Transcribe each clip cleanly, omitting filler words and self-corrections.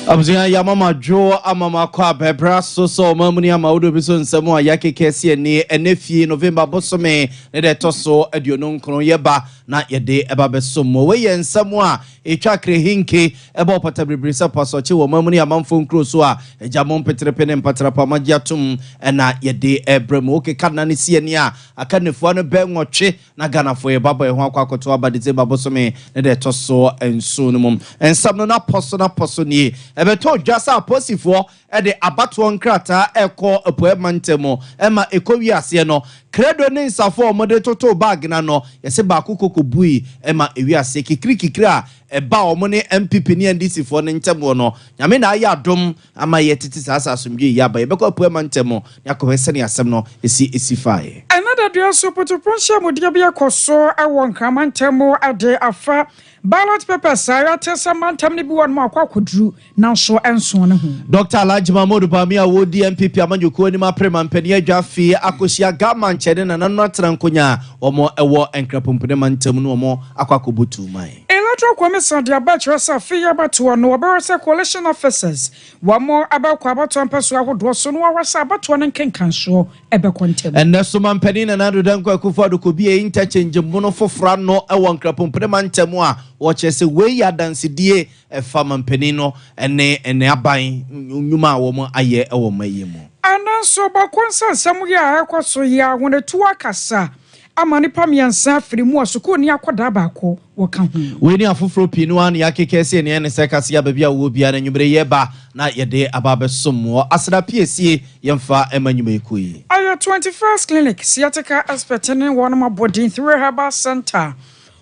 Abuzia yamama jo amama kwa bebra so mamuni amaudo biso nsemo ayake kese ni enefie November bosome ne de toso aduonu nkron yeba na yede eba besomo we ye nsemo a etwa krehinke eba opatabribirisa pasoche wo mamuni amamfo nkro so a ejamon petrepe ne mpatrapa magiatum na yede ebrem okeka na ne sie ni a akanefu no be nwotwe na ganafo ye babo ye ho akwakoto aba December bosome ne de toso enso no mum ensam no na poso ni ebeto dwasa aposifo de abato nkrata eko apoemantemo ema ekowi ase no credo ne nsafo omode toto bag na no yese ba kokoko bui ema ewi ase kikiri a eba omone MPP ni NDC fo ne ntemo no nyame na aye adom ama ye titi sasa asomdwe yaba yebeko apoemantemo yakohese ne asem no esi fae another dia so potoponsha modia bia koso awon kramantemo ade afa ballot papers are tesamantam ne bi won ma akwakodru nanso enso ne ho Dr. Alhaji Mahmoud Bamia wo DMPP amanyuko ni maprema mpani adwafi akosia gama nchede na nanu atrankonya omo ewo enkrapompene mantam no omo akwakobutu mai Electoral Commission de abachwa sa fiya bato no oberese Collation officers wamo abakwa bato ampeso ahodo so no wasa bato ne nkenkanso ebekontem enneso mampani na nanu danko akufado ko bi interchange mbono fofra no ewo enkrapompene mantam a wo chese we ya dansidie efa mampani no ene aban nyuma wo mo aye ewo mayemu ananso bakonsa samu ya akwaso ya wonetu akasa amani pamiansa firimu asuko ni akoda baako woka ho we ni afoforo pinu an yakekese ne ne sekase ya babia wo bia na nwumre yeba na yede ababesom asra piesie yemfa emanyuma ekui aya 21st clinic sciatica expert ne wonoma body through herbal center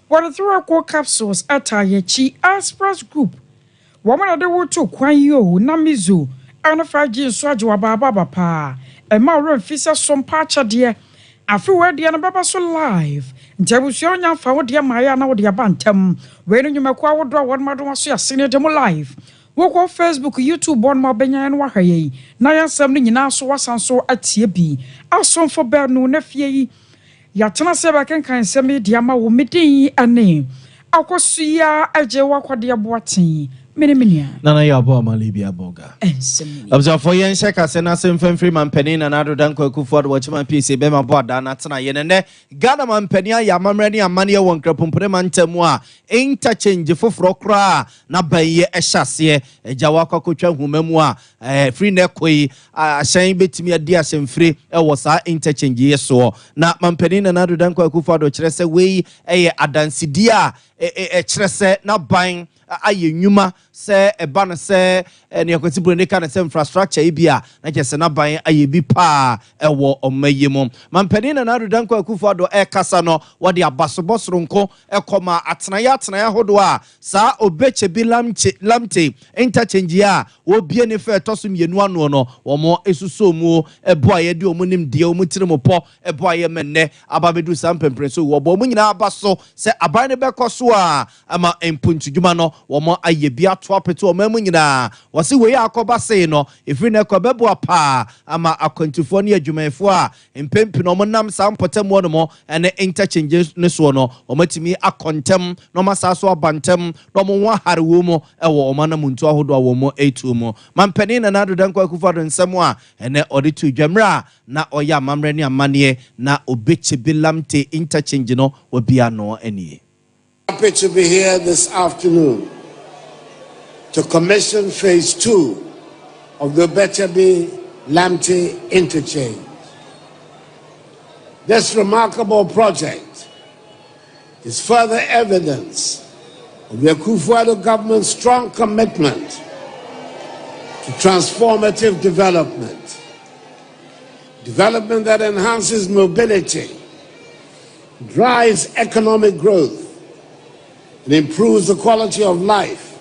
what through co capsules atayechi aspras group woman de wo to kwan yo na mizo anafaji nso agwa baba pa e ma ro fisa Sompa chade afi we de na baba so live ntabusu onya fa wo de maya na wo de abantam we no nyumakwa wo do won mado so ya sene de mo live wo ko Facebook YouTube bon ma benya no wahye na yansam ni nyina so wasanso atie bi asomfo be no na fie yi ya tena se ba kenkan semi de ama wo medin ane akosuya aje wakwade aboaten Minimia. Nana ya bo malibia boga. Abza for yen sheka sena sem free man penny na nado danko akufo watch man PC be ma boda na tena yenene Ghana man penny ya mamrani amane ya wonkrapompre man temu a interchange foforo kra na baye ehase ejawa kwakotwa humemu a free na koi ahyan betimi adi asem free wo sa interchange yeso na man penny na nado danko akufo do kire se we adansidi a kire na ban aye nyuma se eba na se ne yakwati brende ka na se infrastructure ibia na kese na ban aye bi pa ewo omayemo mampani na nado danko akufo do kasa no wode abasobosronko ekoma atena hodo a sa Obetsebi-Lamptey interchange a wo bie ne fe tosum yenu ano no wo mo esusomu ebo aye de omunim de omutire po ebo aye menne ababedu sampempreso wo bo munyina abaso se aban ne bekoso a ama empuntudwuma no womo aye bia to apeto omamu nyina wose we akoba sei no efiri na ekobebo apa ama akwantufo ne adwumayefo a empempi no monam sampotemo no mo ene interchange ne so no omatimi akontem no masaso abantem no mo wa harewo mo ewo omana muntu ahodo a wo mo etu mo mampani na nado danko akufado nsemo a ene oditu dwamra na oya mamre ne amane na Obetsebi-Lamptey interchange no obia no enie. Happy to be here this afternoon to commission phase 2 of the Obetsebi-Lamptey interchange. This remarkable project is further evidence of the Akufo-Addo government's strong commitment to transformative development that enhances mobility drives economic growth and improves the quality of life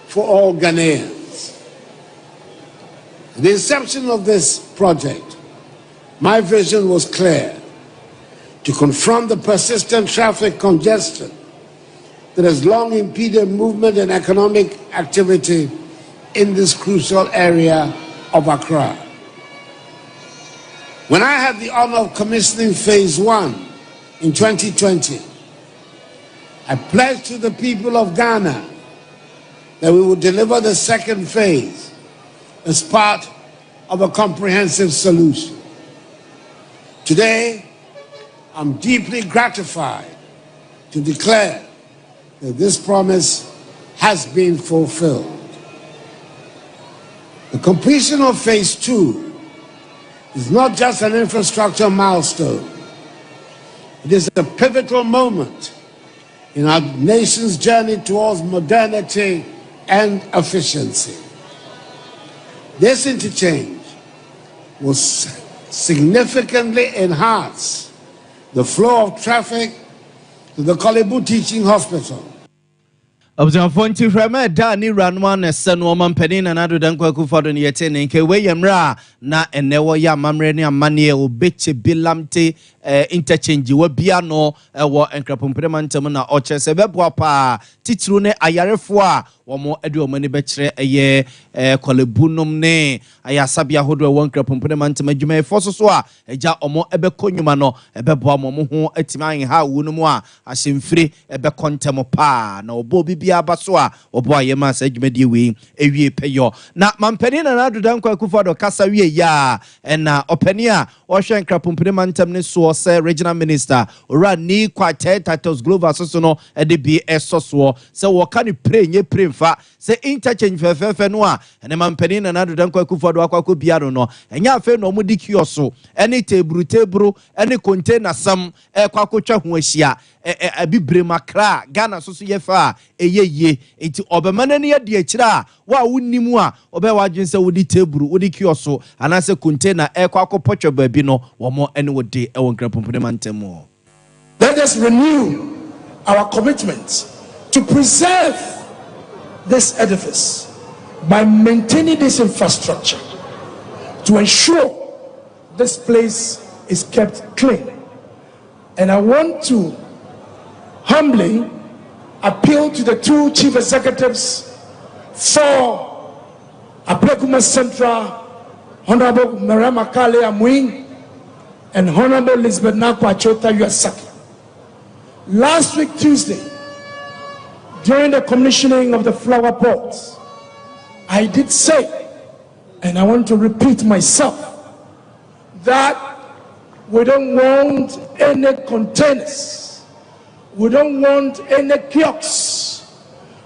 for all Ghanaians. At the inception of this project, my vision was clear: to confront the persistent traffic congestion that has long impeded movement and economic activity in this crucial area of Accra. When I had the honor of commissioning Phase 1 in 2020, I pledged to the people of Ghana that we would deliver the second phase as part of a comprehensive solution. Today, I'm deeply gratified to declare that this promise has been fulfilled. The completion of Phase 2 is not just an infrastructure milestone. It is a pivotal moment in our nation's journey towards modernity and efficiency. This interchange will significantly enhance the flow of traffic to the Kolebu Teaching Hospital. Observanti Rama Dani Ranwan San Woman Penin and Adudanko Kuford and Yetin Ke Wayamra na enewo ya mamreni amani Obetsebi-Lamptey interchange we biano ewo enkrapompremantam na ochesebeboa pa titru ne ayarefo a womo edu omani bekire eye Kolebunum ne ayasabia hodo ewo enkrapompremantam adwuma efo so a eja omo ebekonyuma no ebeboa mo ho atiman ha wunum a asemfire ebekontem pa na obo bibia baso a obo ayema sa adwumadi we ewie peyo na mampeni na Adudanko Akufo-Addo kasa wie ya na opani a ohwe enkrapompremantam ne so say regional minister ora ni kwate titles global so no e de bi esoso say wo ka ni pray nye pray fa say interchange fefefe no a ene mampani na Adudanko Akufo-Addo akwako biaro no enya afa no mu di kioso ene tebru ene container sam kwako twa ho ahia abibre makra Ghana so yefa eyeye enti obemanani ye de akira wa wonnimu a obewa dwense wodi tebru wodi kioso anase container kwako potwe baabi no womo ene wodi let us renew our commitment to preserve this edifice by maintaining this infrastructure to ensure this place is kept clean. And I want to humbly appeal to the two chief executives for Ablekuma Central, Honorable Mariama Kale Amuing and Honorable Elizabeth Nakwa-Achota Yuasaki. Last week, Tuesday, during the commissioning of the flower pots, I did say, and I want to repeat myself, that we don't want any containers, we don't want any kiosks,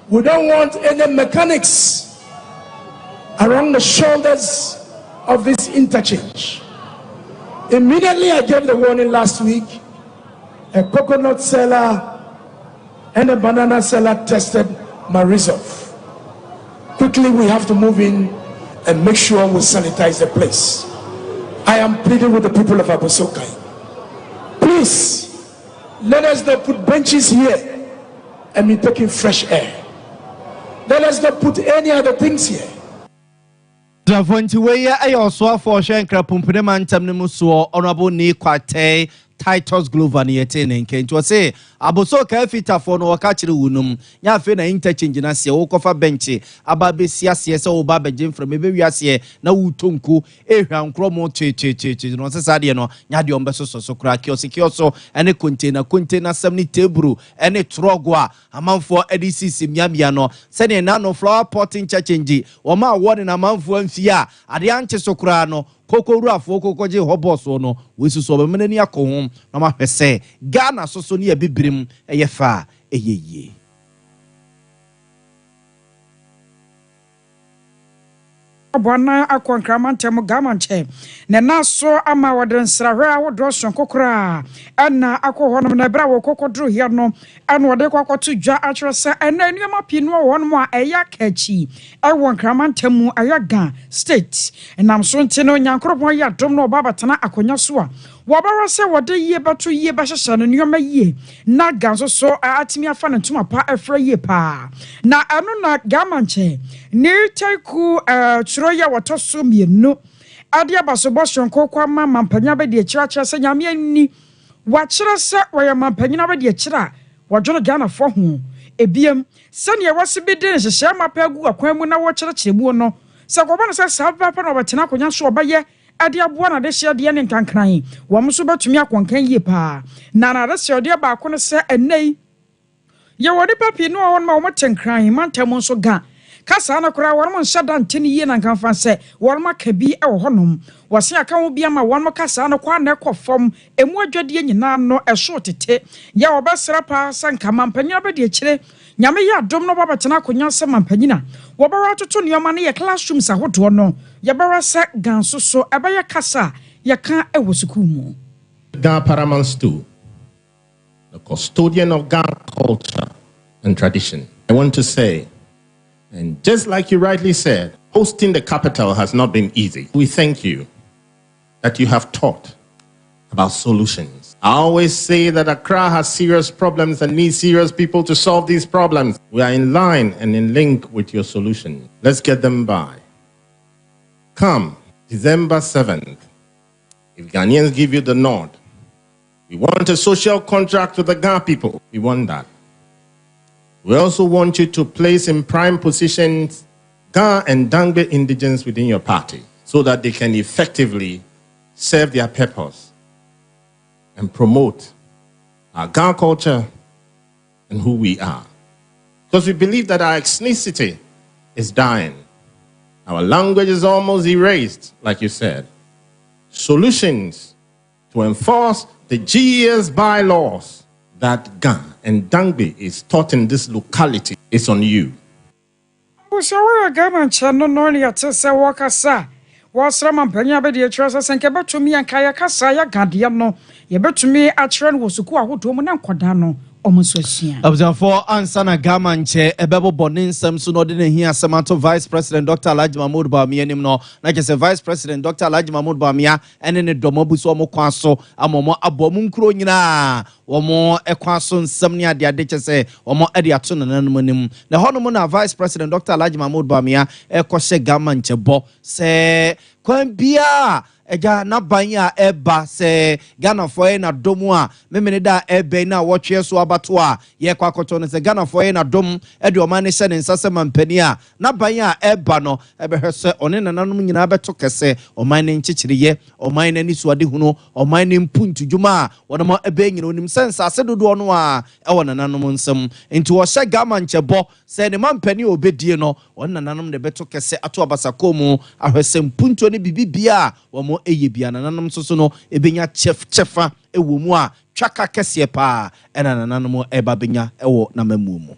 we don't want any mechanics around the shoulders of this interchange. Immediately I gave the warning last week, a coconut seller and a banana seller tested my resolve. Quickly we have to move in and make sure we sanitize the place. I am pleading with the people of Abosokai. Please, let us not put benches here and be taking fresh air. Let us not put any other things here. Drafonti we also for enkrapompremantam ne muso honorable ni kwate titles global ni yetene nkento say Abosoka fitafo no waka kire wunum nya fe na interchange na se wo kofa bench aba be siase se wo ba begin from ebe wiase na wutonku ehwa nkromo che no sesa de no nya de ombeso so kura kioso ene container sam ni tebru ene trogwa amanfo edc miamia no se ne na no flower pot interchange wo ma award na amanfo amfia ade anche so kura no kokoro afo kokoje hoboso no wesuso obemenani akohom na ma hwese Ghana soso ni abibrim eyefa eyeye Bwana akwankramantem gamanche ne naso ama wodensrahwe awodo sonkokora ana akohonom na bra wo kokodro hia no ana wode kwakoto dwa atwerese ana nneema pinu wonum a eya kachi ewo nkramantem ayaga state enam so nte no nyankropon ya dom no babatana akonya so a wabara se wode ye bato ye bahyehyɛ no nyoma ye na ganso so atimi afa ne ntoma pa afra ye pa na anu na gamanche ne taiku chiro ya wotoso mienu ade abaso boson kokwa mampanya be de kyerɛkyerɛ sɛ nyame ani wakyerɛ sɛ wɔyɛ mampanyina be de kyerɛ wɔdwono Ghana fo ho ebiem sɛnea wɔse bi de hyehyɛ mapa gu akwan mu na wɔkyerɛkyerɛ mu no sɛ kɔba no sɛ saa papa na wɔbɛtena akonya so ɔbɛyɛ ade aboa na de hyɛ de ne nkankran wɔn so betumi akɔnkan yie pa na na de hyɛ de ba ko no sɛ enei ye wɔde papi no wɔn ma wɔn tenkran mantam nso ga kasa na kora wɔn nhyɛ da ntene yie na nkanfa sɛ wɔn maka bi wɔ hɔnom wɔse aka ho bi ama wɔn kasa na kwa na kɔfam emu adwadie nyinaa no ɛso tete ya wɔbɛsra pa sɛ nkama mpanya be de kyerɛ nyame yɛ adom no babɛtena akonya sɛ mampanyina wɔbɛra toto nneɛma no yɛ classrooms ahodoɔ no yɛbɛra sɛ ganso so ɛbɛyɛ kasa yɛka ɛwɔ sukuu mu Ghana Paramount Stool, the custodian of Ghana culture and tradition. I want to say, and just like you rightly said, hosting the capital has not been easy. We thank you that you have taught about solutions. I always say that Accra has serious problems and needs serious people to solve these problems. We are in line and in link with your solution. Let's get them by. Come, December 7th, if Ghanaians give you the nod, we want a social contract with the Ghana people. We want that. We also want you to place in prime positions Ghana and Dangbe indigents within your party so that they can effectively serve their purpose and promote our Ghana culture and who we are. Because we believe that our ethnicity is dying. Our language is almost erased, like you said. Solutions to enforce the GES bylaws that Ghana and Dangbe is taught in this locality is on you. Busawa Ghana channel no ya tse wakasa wasra mampanya be de kyerɛ sɛ nke betumi anka ya kasa ya gadeɛ no ye betumi akyerɛ no wosuku ahodo mu na nkoda no omuso asua abzafo ansana gamanche ebebo bɔne nsɛm so no de ne hia asɛmato Vice President Dr. Alhaji Mahmoud Bawumia nim no na kyerɛ Vice President Dr. Alhaji Mahmoud Bawumia ene ne dɔm abuso ɔmo kwan so amomo abɔmu nkuro nyinaa wɔmo ɛkwan so nsɛm ne ade kyerɛ sɛ wɔmo ade ato nananum nim na hɔnom na Vice President Dr. Alhaji Mahmoud Bawumia ɛkɔhyɛ gamanche bɔ sɛ kwan bia eja na banya eba se Ghana for na domu a memene da ebe na wotwe so abato a ye kwakoto no se Ghana for na dom e de o man hye ne nsase mampani a na banya eba no ebe hwese one nananom nyina beto kese o man ne nchichiriye o man ne nisuade hunu o man ne mpuntu dwuma a wonoma ebe nyina onim sense ase dodo no a e wona nananom nsem enti wo hye gamanche bo se ne mampani obedie no wona nananom de beto kese ato abasakomu ahwese mpuntu ne bibibia wo eye bia nananom so no ebenya chefa ewo mu a twaka kese pa ena nananom eba benya ewo na mamu mu.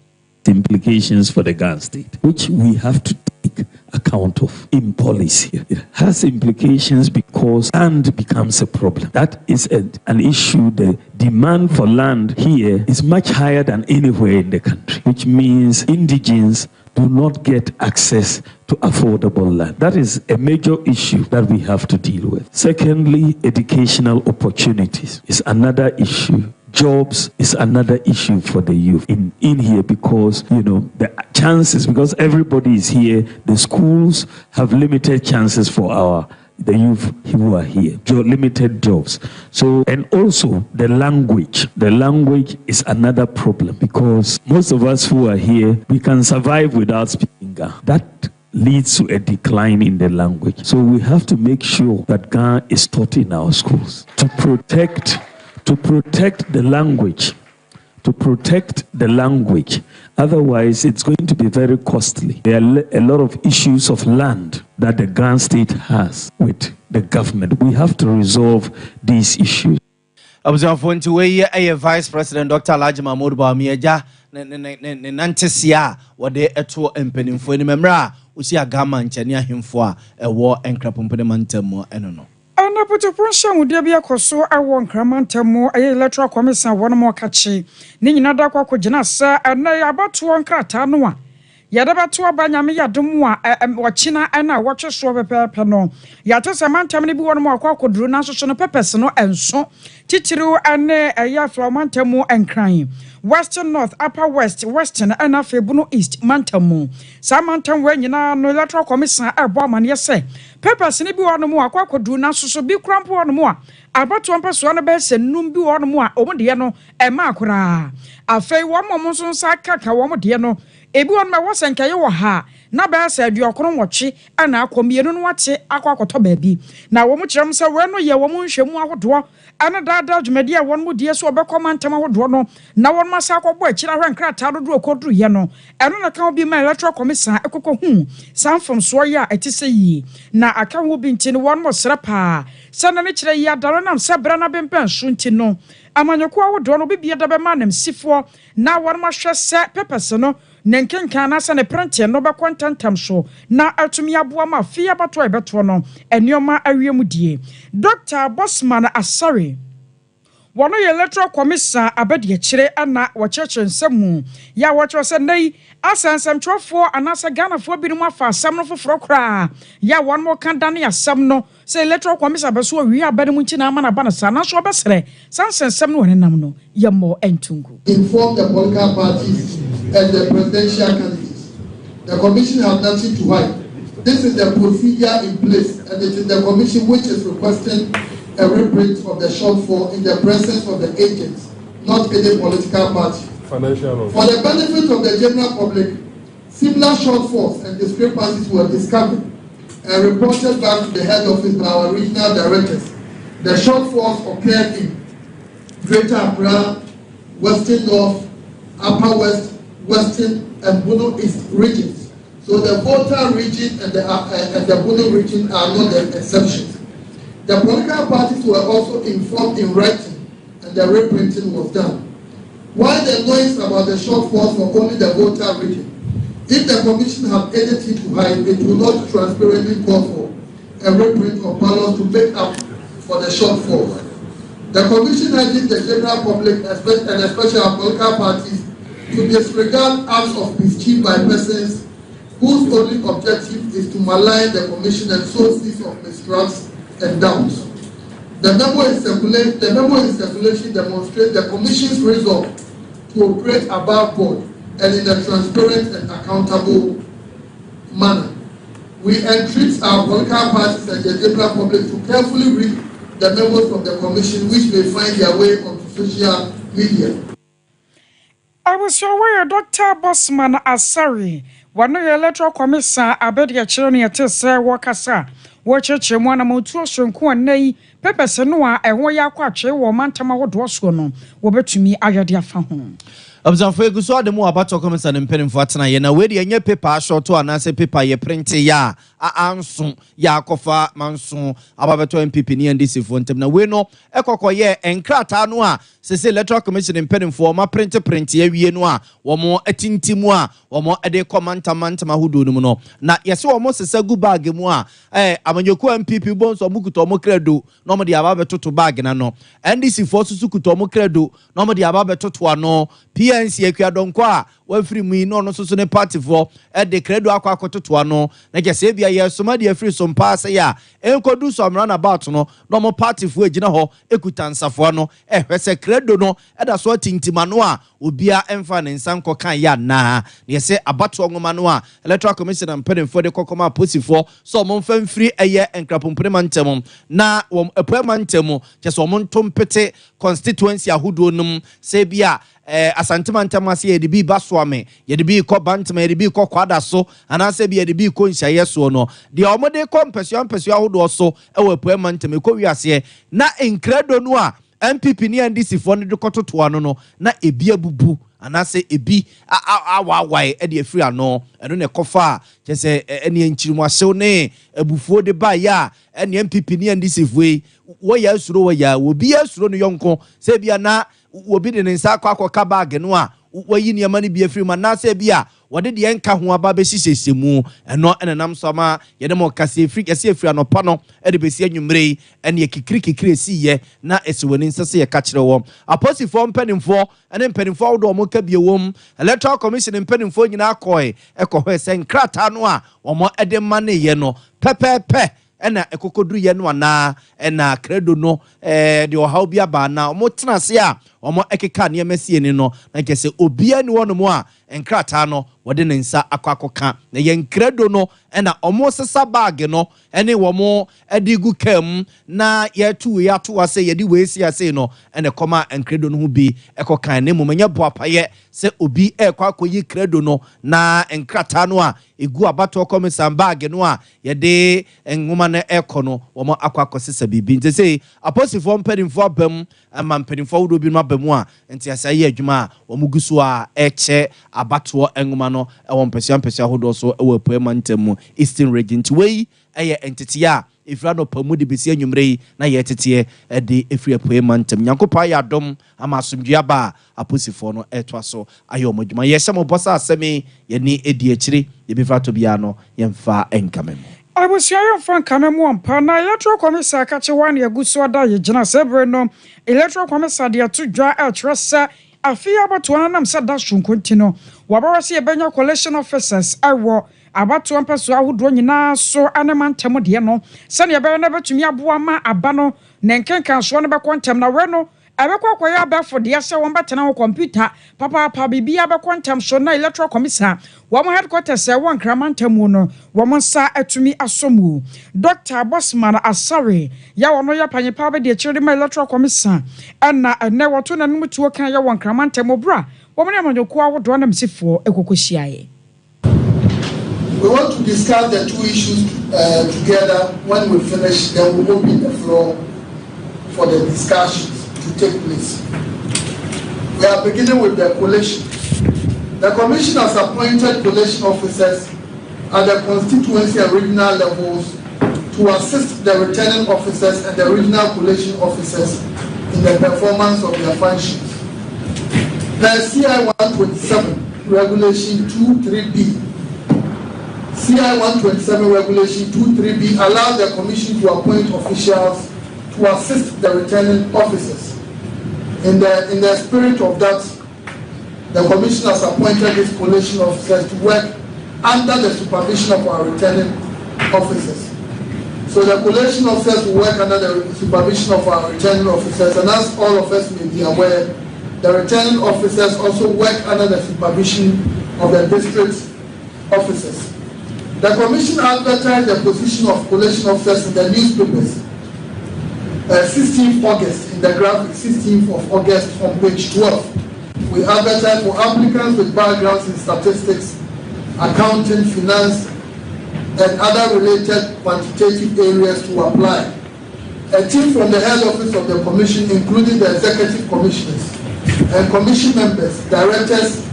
Implications for the Ghana state, which we have to take account of in policy. It has implications because land becomes a problem. That is an issue. The demand for land here is much higher than anywhere in the country, which means indigents do not get access to affordable land. That is a major issue that we have to deal with. Secondly, educational opportunities is another issue. Jobs is another issue for the youth in here because, you know, the chances, because everybody is here, the schools have limited chances for the youth who are here, limited jobs. So, and also the language. The language is another problem because most of us who are here, we can survive without speaking Ghana. That leads to a decline in the language. So we have to make sure that Ghana is taught in our schools to protect the language. To protect the language. Otherwise, it's going to be very costly. There are a lot of issues of land that the Ghana state has with the government. We have to resolve these issues. Abzafo we a Vice President Dr. Alhaji Mahmoud Bawumia ja ne nantesia wode eto empanimfo ni memra usi agama nchani ahemfo a ewo enkrapompene mantam eno no. Ana puto pronsha mudia bia koso awo nkramantamu aye electoral commission wono mo kachi ni nyina da kwa kogina sa ana abato nkrata no a Yadabato abanyame yadom a wachina ana watwe so pepepe no yate semantam ne bi won mo akwakoduru na so no pepes no enso titiriw ane eya flamantamu enkran Western North, Upper West, Western, and Afebuno East, Mantamu. Samantam Wenina, no Electoral Commission, Boman, yes, say. Peppers and one more, Quaco do not so be crumple on more. About to one best and Numbi on more, Omodiano, and Makura. A fay one moment on Saka, Wamodiano. Ebi my was and Kayo ha. Na ba said you are watchi, and now come here on watch it, Aquacoto baby. Now, one much say, when no ye woman shemu door. Ana dada media one mu die so obekoma ntama wodo no na won masa akọbọ akira hwe nkrata do okodru ye no eno na kan bi ma electoral commission ekoko hu sanfom so ya etise yi na aka wo bi nti ne won mo srapa sana ne kire ya daro nam sebra na bempen so nti no amanyoko wodo no bibia da be ma nam sifo na won ma hwe se pepes no nenkenkan na se ne prente no be kontantam so na atumi aboa ma fia bato ebeto no enioma awiemu die Dr. Bosman Asare One of electoral commission abedi chire ana wacheche nsemu ya wacho se nei asansam twofo anasa Ghana fo bi no afa asam no foforo kra ya one more kan dane asam no se electoral commission beso wi abedi mu ntina ama na bana sa na so obesere sansensem no nenam no ye mo entungu inform the political parties and the presidential candidates. The commission has nothing to hide. This is the procedure in place, and it is the commission which is requesting a reprint of the shortfall in the presence of the agents, not any political party. For the benefit of the general public, similar shortfalls and discrepancies were discovered and reported back to the head office by our regional directors. The shortfalls occurred in Greater Accra, Western North, Upper West, Western, and Bono East regions. So the Volta region and the Bono region are not the exceptions. The political parties were also informed in writing, and the reprinting was done. While the noise about the shortfalls for only the Volta region, if the commission have anything to hide, it will not transparently call for a reprint of ballots to make up for the shortfalls. The commission urges the general public, and especially our political parties, to disregard acts of mischief by persons whose only objective is to malign the commission and sow seeds of mistrust and doubts. The memo in circulation demonstrates the commission's resolve to operate above board and in a transparent and accountable manner. We entreat our political parties and the general public to carefully read the memos from the commission, which may find their way onto social media. I was aware Dr. Bosman Asare, one of the electoral commission, Abedi Chironi at Wakasa, watch one among two shunku and nay, Peppers and Noah, and Waya Quache, or Mantama Dwascono, over to me, Ayadia Fahon. Observe go so the more about comments and impeding for tonight. Na we dey nye paper short to anase paper ye print ya anso ya kofa manso ababeto MPP ni ndc fo ntem na we no ekokọ ye enkrata no a sese electoral commission impeding for ma print ye wie no a wo mo atintimu a wo mo ede komanta mantama hudu no no na yese wo mo sese gu bag mu a amanyoku MPP bonso mo kuto mo credo no mo de ababeto to bag na no ndc fo susu kuto mo credo no mo de ababeto to ano PNC ekwadonko a wafiri mu no no so ne party for de credo akwa akototo ano na kese bia ye soma de afiri Sompa se ya enkodu so amra na about no no mo party for egina ho ekutansafo no hwese credo no da so tintima no a obia emfa ne nsanko kan ya na yese abato ngoma no a electoral commission and pending for the kokoma posifo so mo mfa mfiri eye enkrapompre ntem na wo epema ntem kese mo ntompete constituency ahodo num se bia asantema ntamase ye de bi baswame ye de bi ko bantema ye de bi ko kwada so anase bi ye de bi ko nhyaye so no de omode ko mpesua ahodo so ewe poema ntem ko wiase na encredo no a MPP ni ndc fo ne de kototo ano no na ebi abubu anase ebi awawai e de afiri ano eno ne kofa kese ene nchirimu ahyew ne abufuo de ba ya ene MPP ni ndc fo wo ya asuro wo ya obi asuro no yonko se bia na obi de nsa akwa ka bag no a wayi niam ne bi afiri ma na se bia wɔde de enka ho aba be hyehyɛ mu ɛno ɛnenam so ama yɛde mo kase afiri kase afiri anopa no ɛde besi anwumre ɛne kikiri esiye na esiwani nsese yɛ ka kyerɛ wɔ aposifo mpanimfo ɛne mpanimfo awdo mo ka biewom electoral commission mpanimfo nyina akɔe ɛkɔhɔ sɛ nkrata no a wɔn ɛde ma ne yɛ no pɛpɛpɛ ɛna ekokoduru yɛ no ana ɛna credo no de ɔhaw bi aba na ɔmo tena se a ɔmo ɛkeka ne masie ni no na kɛse obia ni wɔn mo a nkrata no wɔde ne nsa akɔka na yɛ credo no ɛna ɔmo sesa bag no ɛne wɔn ɛde gu kam na yɛtu yɛato ase yɛde weesi ase no ɛna kɔma credo no ho bi ɛkɔkan ne mumenya boapayɛ sɛ obi ɛkɔ akɔyi credo no na nkrata no a egu abato komisan bag no a yɛde nwoma na ɛkɔ no wɔn akɔsesa bibi nti sɛ aposifo mpanimfo abam ama mpanimfo wodo bi no abamu a nti asa yɛ adwuma a wɔn gu so a ɛkyɛ abato nwoma no ɛwɔ mpɛsia hodo so ɛwɔ poema ntam Eastern region nti wei ɛyɛ entity a ifra no pamu de besi anwumre na yɛ tete ɛde efiri poema ntam nyankopa yɛ adom ama asomdua ba aposifo no ɛtoa so ayɛ wɔn adwuma yɛ hyɛ mo bosa asɛmi yɛ ni edi akyiri yɛ bifra to bia no yɛmfa ɛnkame mu Abusuayo fan kamemu ampa na electoral commission akache wan yaguso ada ye gina sebre no electoral commission de ato dwa atresa afia abato anam se da shunkonti no wabara se ebenya collation officers awo abato ampeso ahodo nyina so anemantam de no se ne ebe na betumi aboa ma aba no ne nkenkan so ne bekontem na we no abekwa kwaya abafo de ase won betena wo computer papa bibia bekontem so na electoral commission wo headquarters e won kramantam no wo nsa atumi asomu Dr. Bosman Asare ya wono ya panyepa be de chiri ma electoral commission na ne woto na num tuo kan ya won kramantam bra wo ne amanyoku awodo na msifo ekokosiaye. We want to discuss the two issues together. When we finish, then we will open the floor for the discussions to take place. We are beginning with the collation. The commission has appointed collation officers at the constituency and regional levels to assist the returning officers and the regional collation officers in the performance of their functions. The CI 127 Regulation 23B CI 127 Regulation 23B allows the Commission to appoint officials to assist the returning officers. In the spirit of that, the Commission has appointed these collation officers to work under the supervision of our returning officers. So the collation officers will work under the supervision of our returning officers, and as all of us may be aware, the returning officers also work under the supervision of the district officers. The Commission advertised the position of collation officers in the newspapers 16th August, in the graphic 16th of August on page 12. We advertised for applicants with backgrounds in statistics, accounting, finance, and other related quantitative areas to apply. A team from the head office of the Commission, including the executive commissioners and commission members, directors,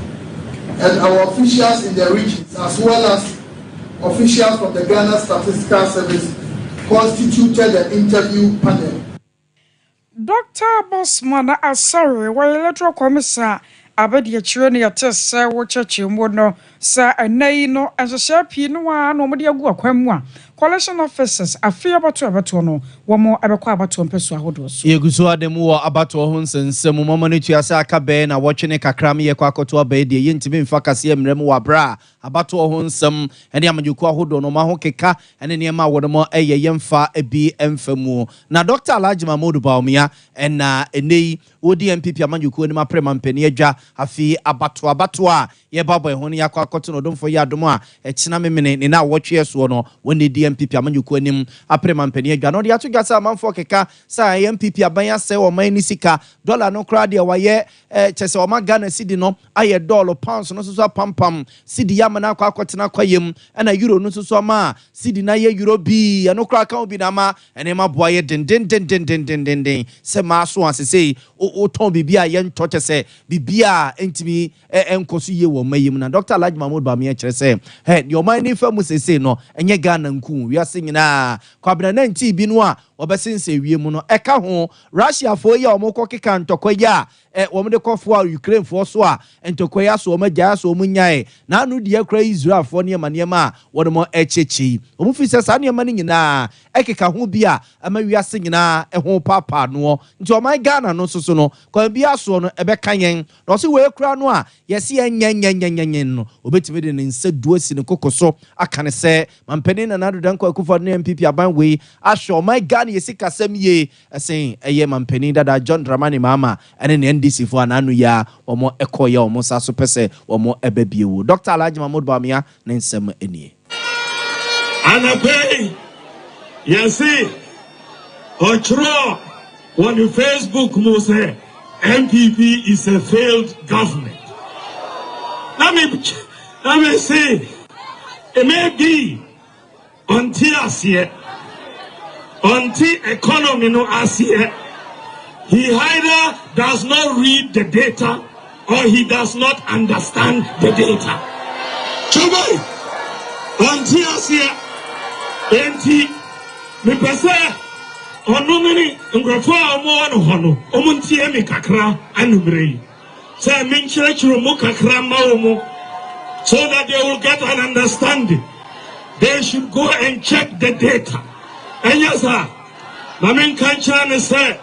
and our officials in the regions, as well as officials from the Ghana Statistical Service, constituted the interview panel. Dr. Bosman Asare, while electoral commissioner, abedi chironi ya tese wo cheche mwono sa anayi no enhyehyɛ pii no wa no mo de agu akwamwa collection officers afia abato no wo mo abekɔ abato mpeso ahodo so yeguso ademu wo abato ho nsensem mo mo ne tuasa aka be na wɔtwene kakram ye kwa akoto abae de yentimi mfa kase emrem wa bra abato ho nsem ene amajuku ahodo no ma ho keka ene ne ma wo mo eye yemfa ebi emfamu na Dr. Alhaji Mahmoud Baumia na enei wodi MPP amajuku ni ma prema mpani adwa afi abato a ye babo ho ne yakwa akoto no domfo ye adom a ekina memene ne na wɔtwe so no woni di MPP amanjuku anim aprema mpani adwa no de ato gasa amanfo keka sa MPP aban asɛ o man ni sika dollar no kra de waye kyese o ma Ghana cedi no aye dollar pounds no so pampam cedi ya mana akwa akotena kwayem na euro no so ma cedi na ye euro bi no kra kan obi na ma ene ma boa ye den se ma so asese o ton bibia ye nto kyese bibia entimi enkoso ye wo mayim na Dr. Alhaji Mahmoud Baumia kyerɛ sɛ he yo man ni fa mu sese no enye Ghana nku wiase nyina kwabena 90 bi no a obesense wie mu no eka ho Russia fo ya omoko keka ntokoya wo de kofo Ukraine fo so a ntokoya so omagya so omunyae na anu de akra Israel fo ne maniema wo de mo echechi omufi se sa ne mani nyina ekeka ho bia ama wiase nyina ho papa no nti o my Ghana no so no kwa bia so no ebeka yen no se we kura no a yesi enyenyenyenyen no obetimi de nse duosi ne kokoso akane se mampeni na nado danko akufo ne MPP aban we ahwe o my Ghana yesi kasem ye esen eye mampeni dada John Dramani Mama ene ne NDC fo ananu ya omo ekoya omo saso pese omo ebebiewo Dr. Alhaji Mahmoud Bawumia ne nsem enie Anape yesi ochro on Facebook mo say MPP is a failed government. Let me say it may be until economy no Asia. He either does not read the data or he does not understand the data. Chubby, until Asia, me pese onomini ngrofo amo no hono omuntie me kakra anumrei say min chirechiro mo kakra mawomo so that they will get an understanding. They should go and check the data. And yes sir, Mamin Kanchan said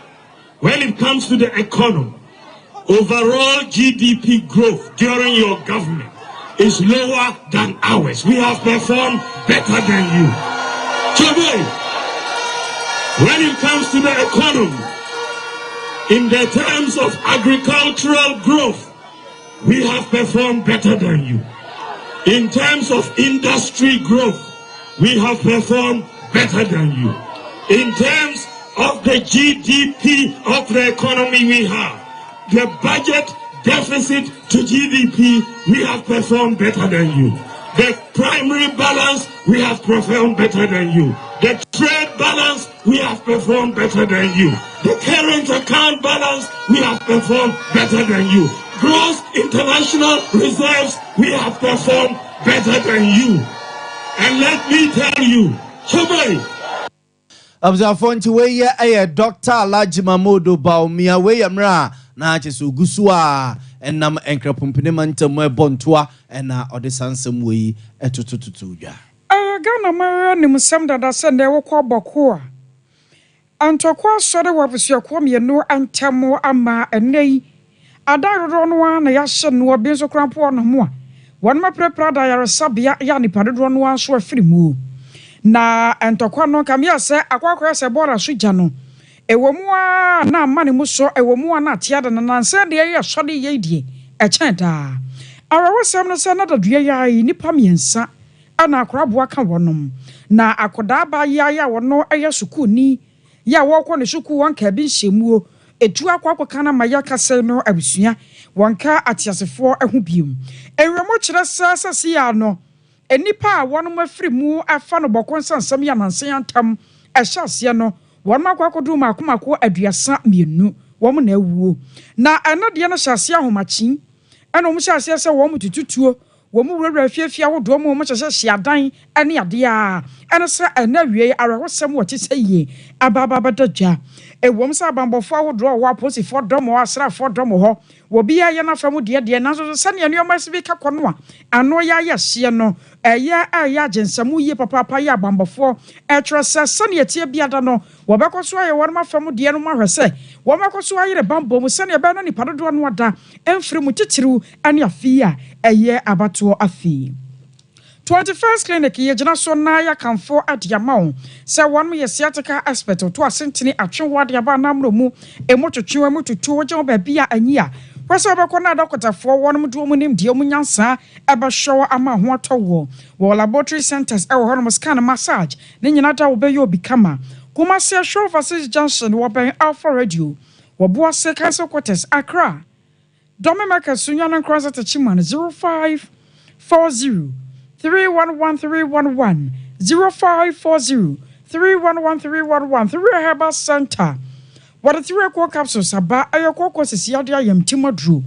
when it comes to the economy, overall GDP growth during your government is lower than ours. We have performed better than you. Choboy, when it comes to the economy, in the terms of agricultural growth, we have performed better than you. In terms of industry growth, we have performed better than you. In terms of the GDP of the economy we have, the budget deficit to GDP, we have performed better than you. The primary balance, we have performed better than you. The trade balance, we have performed better than you. The current account balance, we have performed better than you. Gross international reserves, we have performed better than you. And let me tell you, Chubay. Abzafonti weye aye Dr. Alhaji Mahmoud Bawumia weye mra na achesu gusua enam enkrapumpene mantam ebontoa ena odesansem wei etutututu dwa Ghana mara ni musam dada sende wokọ boko a antokwa sore wabusuakọ mienu antamo ama enei adaroro no na ya hye no obi nso krampo no mo a won maprepra da yare sabia ya ni padoro no anso afiri mu na antokwa no kam ya se akwakọ se bora suja no ewomu a na amane mu so ewomu a na tiada na nanse de ye sode ye die echenta arawosam no se na dadua ya nipa miensa ana akorabo aka wonom na akoda ba ya wono eye sukuni ya wokọ ne suku wanka bi nhyemuo etu akwakọ na maya kase no abusua wanka atiasefo ahubiem enwemo kire sase ya no enipa a wonom afiri mu afa no bokon sansam ya nansen antam ehyase no wonom akwakodu makomako aduasa mienu wom na awuo na eno de no hyase ahomachi eno mo hyase se wom tututuo womu wura fiafia wodo mo mo hyehye hyiadan ene ade a ene se ena wie arahosem wote seye abababadagya ewom sa bambofo wodo wo aposifo domo asrafo domo ho wo bia ye na fam de nanso se ne eno masibi ka kono a ano ya hye no aya agensam ye papa ya bambofo etrese se ne tie bia da no wo bekoso aye won mafam de no mahwese wo bekoso aye bambom se ne be no ni padodo no ada emfiri mu titiru ane afia eye abato afi 21st clinic ye gina so na ya kanfo adiamao se won ye sciatica aspect to asentini atwenwade aba na mromu emotwetwe emututu oje ba bia anyia kwese obekona dokotafo won mdo mu nim de mu nyansa eba hwo ama ho atowo wo laboratory centers e wo hono scan massage ne nyina da wo be yo bikama kuma se show facility junction wo ben alpha radio wo boa se council quarters Accra Dome Maka Sunyan Cross at Chiman 0540 311311 0540 311311 3 Herbal Center. What a 3 o'clock capsules about a cocoa Siadia Yam Timadru.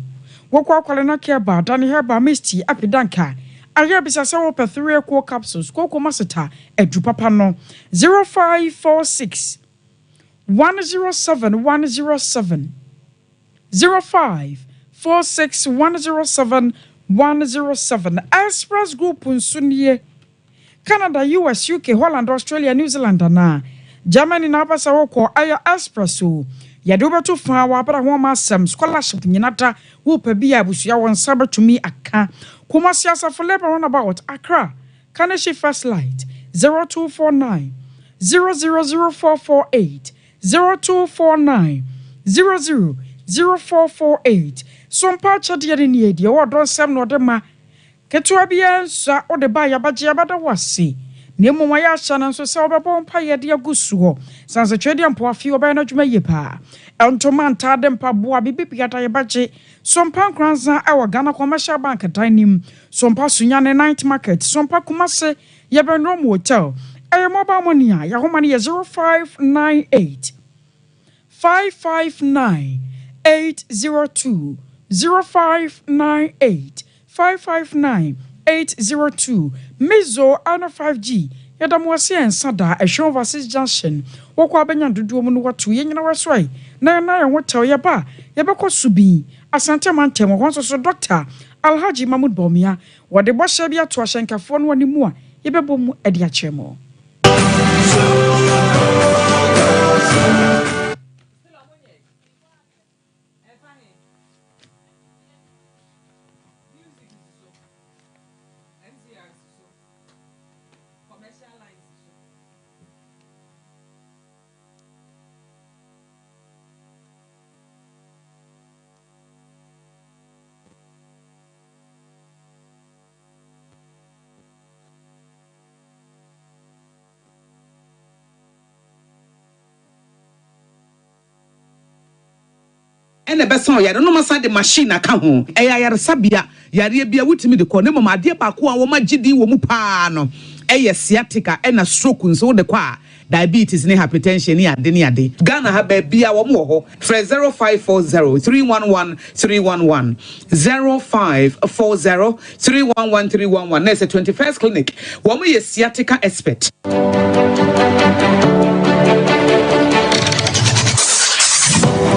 Woko Kalana Keba, Danny Herba Misty, Apidanka. I hear beside so per 3 o'clock capsules, Coco Masata, a Drupapano 0546 107 107 05 46 107 107 Express Group Nsunie Canada, US, UK, Holland, Australia, New Zealand na Germany na basa woko aya Espresso yadoba to fa wa bra ho ma sam scholarship nyinata wo pa bia abusua won sabe to me aka kuma siasa for labor on about Accra Kanashi First Light 0249 000448 0249 000448 Sompa chadiere ni edi wo don sem no de ma ketua bia nsa o de ba ya baje abada wase nemu wa ya hya nso se obebo mpa ye de agusu ho sanse twede mpo afi oba na dwuma ye pa entoma nta de mpa boa bibipiata ye baje Sompa kranza awa Ghana Commercial Bank dining Sompa sunya ne night market Sompa kumase ye benro mo hotel mobile money ya homa ne 0598 559 802 0598 559 802 Mizo ana 5G yada mo ase ensada ehwe overseas junction wokwa abenya dodo mu no watu yenyina wasoi na ye hotel ye ba ye bekọ subi asante mantem ho so Dr. Alhaji Mahmoud Bomia wode bo hye bia to ahyenkafo no animu a ye bebo mu ade a chemo ene besan yare no masa de machine aka ho yare sabia yare bia wutimi de ko ne mama ade ba ko a wo magidi wo mu pa no sciatica ena stroke nso de kwa diabetes ne hypertension ne ade Ghana ha ba bia wo mo ho 0540 311 311 0540 311 311 na 21st clinic wo mo sciatica expert.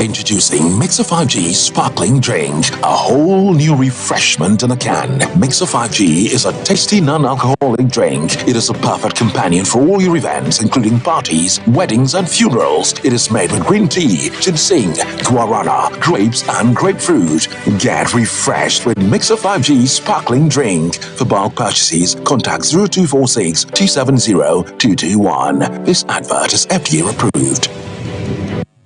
Introducing Mixer 5G Sparkling Drink, a whole new refreshment in a can. Mixer 5G is a tasty non-alcoholic drink. It is a perfect companion for all your events, including parties, weddings, and funerals. It is made with green tea, ginseng, guarana, grapes, and grapefruit. Get refreshed with Mixer 5G Sparkling Drink. For bulk purchases, contact 0246 270 221. This advert is FDA approved.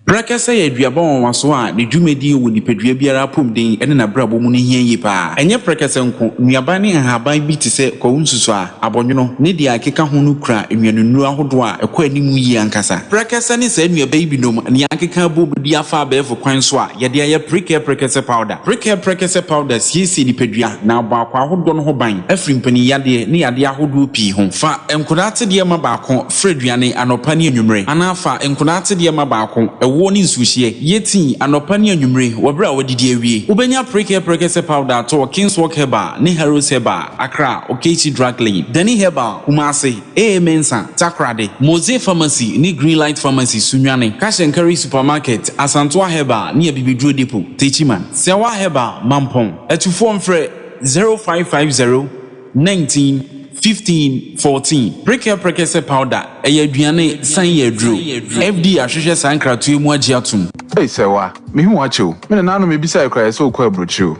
Brakasa ye duabon waso a ne dwumedi wo nipadua biara pomden ene na brabo mu ne hien yi pa enye brakasa nko nuaba ne haban bi te se kwunsusu a abonwono ne dia akeka ho no kura enwanunu ahodo a ekwa animu yi ankasa brakasa ne sa nuaba bi nom ne akeka bobudi afa abefo kwan so a ye dia ye brakasa powder siesi nipadua na aba akwa ahodo no ho ban afri mpani yade ne yade ahodo pi ho fa enkodate de ma baako freduane anopa ne anwumre anafa enkodate de ma baako woni nsuhie yeti anopa ne anwumre wobra wadidi awie ubenya prekese powder to Kingswalk Herbal ne Heroes Herbal Accra Okechi Drug Lane Dani Herbal Kumase Mensa Takrade Mose Pharmacy ne Greenlight Pharmacy Sunwane Cash and Carry Supermarket Asantwa Herbal ne Bibidro Depot Techiman Sewa Herbal Mampong etufo mfre 0550 19 15 14 prekese powder aduane san yedru FD ahwehwe sankratu mu agiatum hey sewa me hu acho me na no me bisa ekra so kwa brochu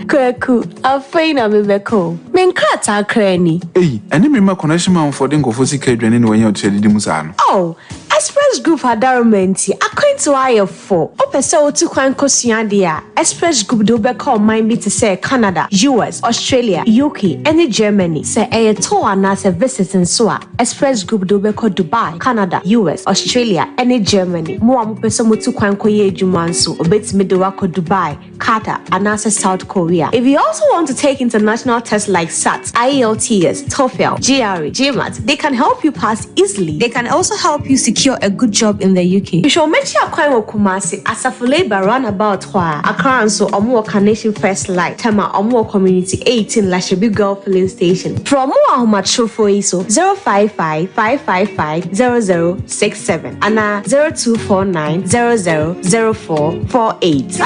Kwaku afeina mebeko menkrata krani hey ene me ma connection man for den kofo sika aduane ne wanya otedidi musa no oh Express Group Adarumenti akwentu ayefo opese otu kwan kosua dia Express Group do be call mind be to say Canada, US, Australia, UK, and Germany. Say a tour na se visiting so Express Group do be call Dubai, Canada, US, Australia, and Germany. Mo amopese motu kwan koye adwuma nso obetimi do wako Dubai, Qatar, and South Korea. If you also want to take international tests like SAT, IELTS, TOEFL, GRE, GMAT, they can help you pass easily. They can also help you secure secure a good job in the UK. You shall mention a crime of Kumasi as a labor roundabout where Accra and so Omo Carnation First Light, Tama Omo Community 18 Lashabi Girl Filling Station. From Moa Macho for ISO 055 555 0067 and 0249 000448.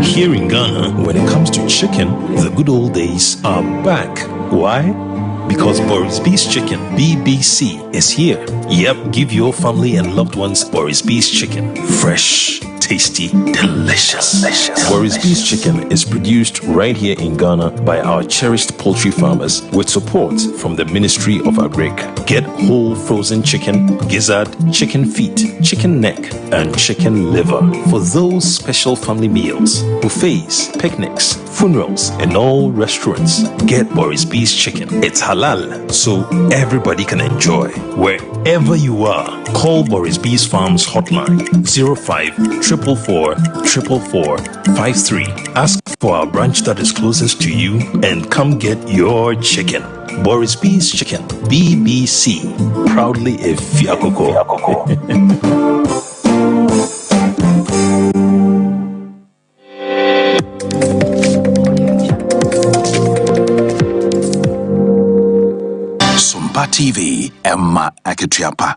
Here in Ghana, when it comes to chicken, the good old days are back. Why? Because Boris B's Chicken, BBC, is here. Yep, give your family and loved ones Boris B's Chicken. Fresh, tasty, delicious. Boris B's Chicken is produced right here in Ghana by our cherished poultry farmers with support from the Ministry of Agric. Get whole frozen chicken, gizzard, chicken feet, chicken neck, and chicken liver for those special family meals, buffets, picnics, funerals, and all restaurants. Get Boris B's Chicken. It's halal, so everybody can enjoy. Wherever you are, call Boris B's Farms hotline 05 444 444 53. Ask for our branch that is closest to you and come get your chicken. Boris B's Chicken, BBC, proudly a Fiakoko. Sompa TV, Emma Akitiapa.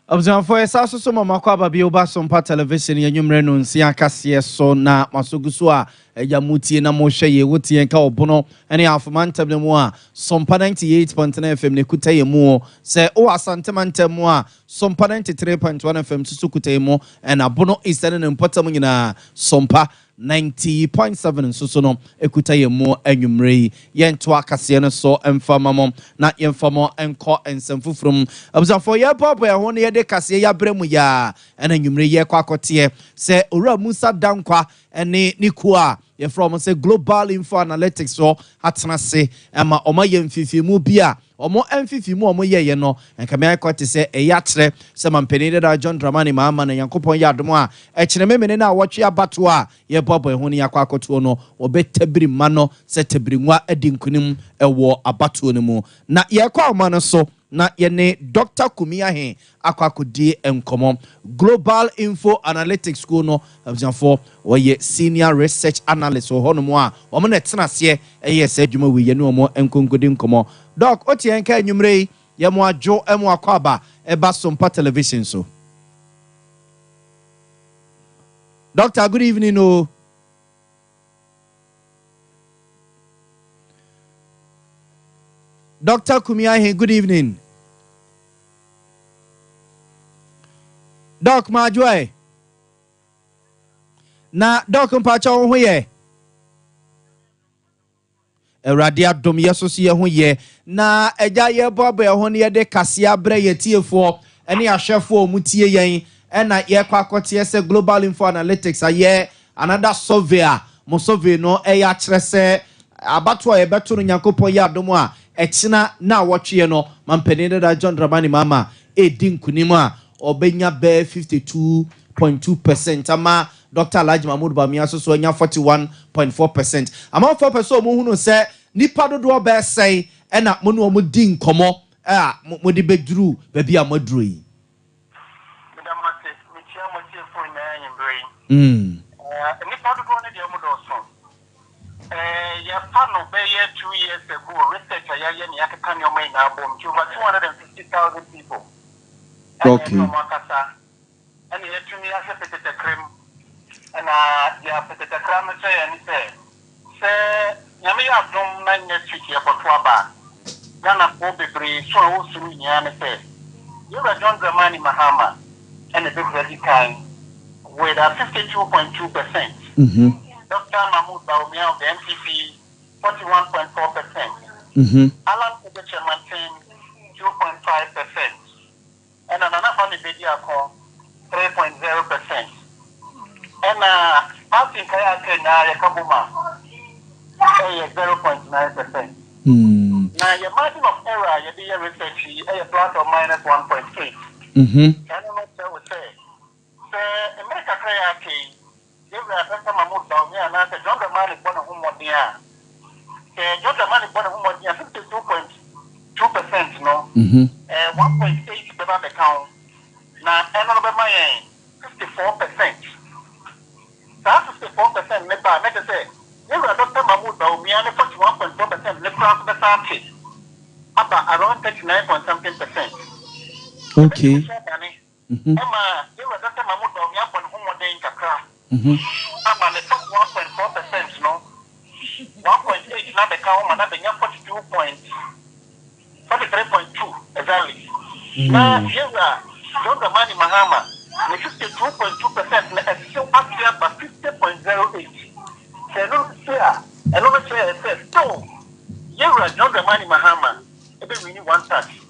Observe for a sasso Makwaba Bioba Sompa television, Yumren, Siakasia, so na Masugusua, Yamuti, and Moshe, Wuti, and Kaobono, and Alphamanta de Moa, Sompa 98.9 FM, Nikute Mo, say, O Santamanta Moa, Sompa 93.1 FM, Susukute Mo, and Abono Eastern and Potamina, Sompa 90.7 and Susono, Ekutaye Mo, and Yumre, Yen Twakasiana, so and Famamom, not yen Famo, and Court and Semfu from Observe for your papa, only a Kasia Bremuya, and then Yumre Quacotier, say Ura Musa Dankwa, and Nikua. From say global info analytics so hatna say ama omaye mfifi mu bia omo mfifi mu omo ye no enka me akwate say eyatre se mampeni da John Dramani Mahama na Yankopon ya adom a ekire memene na wotwe abato a ye bobo ehu ne yakwa akoto no obetabiri mano se tabiri nwa adinkunim ewo abato ne mu na ye kwa oma no so na yene Dr. Kumiahe akwakodi enkomo Global Info Analytics School no abjanfo oye senior research analyst o hono mo a omo na tenase eye se adwuma we ye no omo enkonkodi enkomo doc otie enka enwumrei ye mo adwo emo akwaba eba Sompa television so. Doctor, good evening. Oh. Dr. Kumiahe, good evening. Doc Majwe. Na Doc Mpacha ho ye. Eradia dom yeso si ye ho ye. Na eja ye bobo ye ho ne ye de kasia bre ye tiefo ene ahwefo mutie yen ena ye kwakote se Global Info Analytics aye another survey mo survey no eya kire se abato ye beto no Yankopon ya dom a ekina na wotwe no mampeni da John Dramani Mahama edinkunim a obenya be 52.2% ama Dr. Alhaji Mahmoud Bamia so nya 41.4%. Ama 4% mo hunu se nipa dodo be say ena mo no mo din komo mo di bedru be bia modru yi. Nipa dodo ne de mo do so. Ya pano be 2 years ago research ya ye ne yakeka ne o mai na bom over 250,000 people. Okay. And you to me as a petite cream, and ya petite cram say, and say, Yami have no 9 next week here for Twaba. Ghana Bobby Bree, so soon, Yana say, you are John Dramani Mahama, and a big ready kind with a 52.2%. Dr. Mahmoud Baumia of the MCP, 41.4%. Alan Obetsebi-Lamptey, 2.5%. And another funny video call 3.0%. And I think I can Yakabuma 0.9%. Now your margin of error, your research, a plus or minus 1.3. And I would say, America Krayaki, give a better Mahmoud Baumia and I said, John Dramani Bonahumodia. John Dramani Bonahumodia 52.2%, no? 1.8 the account Now, another my 54%. That 54% me ba me say. You are Dr. Mahmoud Baumia 41.4% electoral percentage. About around 39 point something percent. Okay. Emma, you were Dr. Mahmoud Baumia on home day in Kakra. About the 1.4%, no? 1.8 now the cow, and the 43.2 exactly. Now, here we are. Don't the money Mahama. 52.2% is still up there, but 50.08. So, I don't say, so, you are John the money Mahama. Every minute one touch.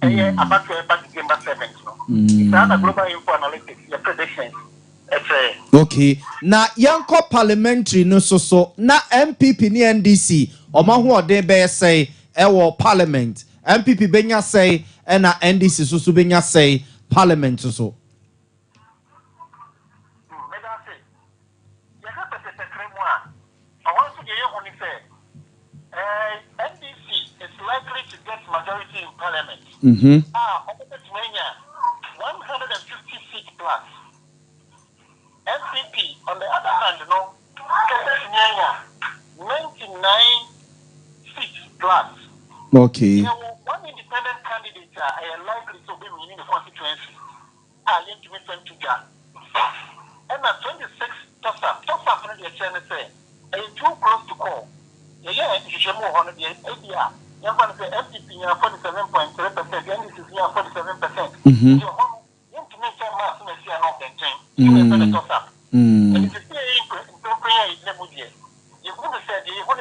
About to back to Game 7. It's a global info analytics, your predictions. Okay. Na yanko parliamentary no so na MPP ni NDC oma ho ode be say e wo parliament MPP benya say e na NDC so benya say parliament so NDC is likely to get majority in parliament. 150 seats plus. MPP, on the other hand, 99 seats plus. Okay. There were one independent candidate likely to be winning the constituency. Yet to be 20 and at 26 toss-up from the say, too close to call. Yeah, you should move on the ADR. You're going to say MPP 47.3%, NDC 47%. You're going to make some mass messy and all that thing. You're going to toss up. And if you say you're going to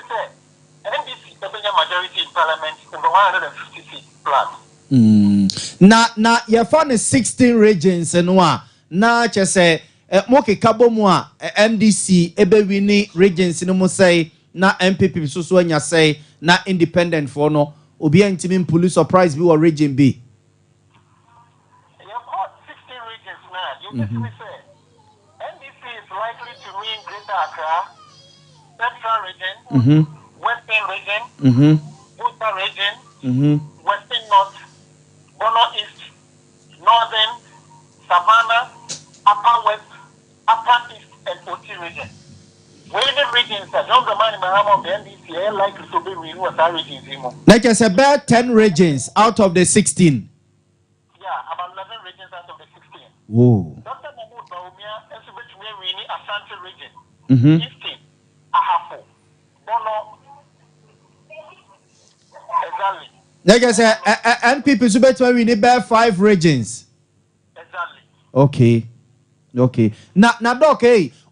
say NDC the majority in parliament over 150 seats plus. Na your phone is 16 regions and na say moke kabomu NDC ebe wini regions no mo say na MPP so anya say na independent for no obi antimi police surprise bi or region B. You have 16 regions now. You just say NDC is likely to win Greater Accra, Central region, Western region, Busa region, Western North, Bono East, Northern, Savannah, Upper West, Upper East, and Oti region. Winning regions are John the man in Mahama of the NDC are likely to be renewed as our regions. Like I said, about 10 regions out of the 16. Yeah, about 11 regions out of the 16. Whoa. Dr. Mahmoud Baumia is to be winning Asante region. Eastern, Ahafo, Bono, exactly. Like I said, MPP is better we need about 5 regions. Exactly. Okay. Na doc,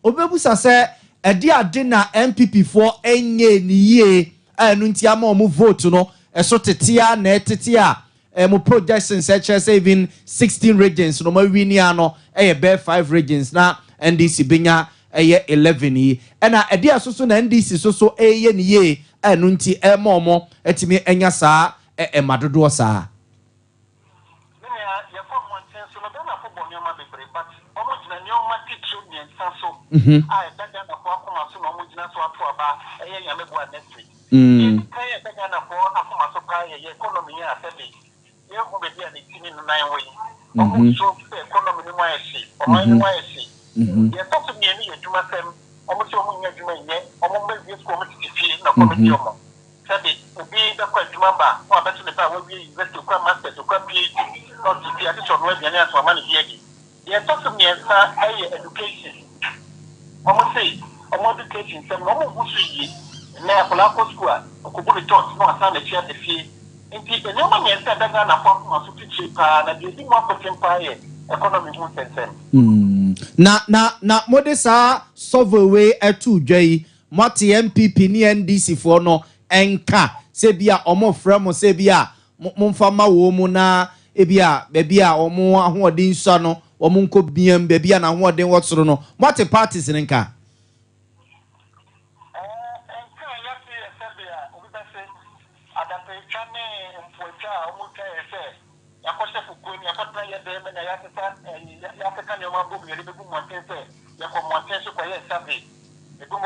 obebusa say edi ade na MPP for enye ni ye anu ntia ma omu vote no eso tetia na tetia mo projections say even 16 regions no ma wini ano be 5 regions na NDC benya 11 yi na edi asoso na NDC so eye ni ye anu nti ma omo etimi enya saa madodo saa. I don't know what I'm going to do. Almost say, almost education, some normal bullshit. Now, Polaco school, Okuburi taught no assign the chair the fee. Indeed, the normal man said that I found my super cheap and the more empire economy won't send. Na modesa solve away to J Mati MPP ni NDC for no enka sebia omo frem sebia momfama wo mu na ebia bebia omo ahoden so no omo nko biam bebia na ahoden wotsoro no Mati parties nka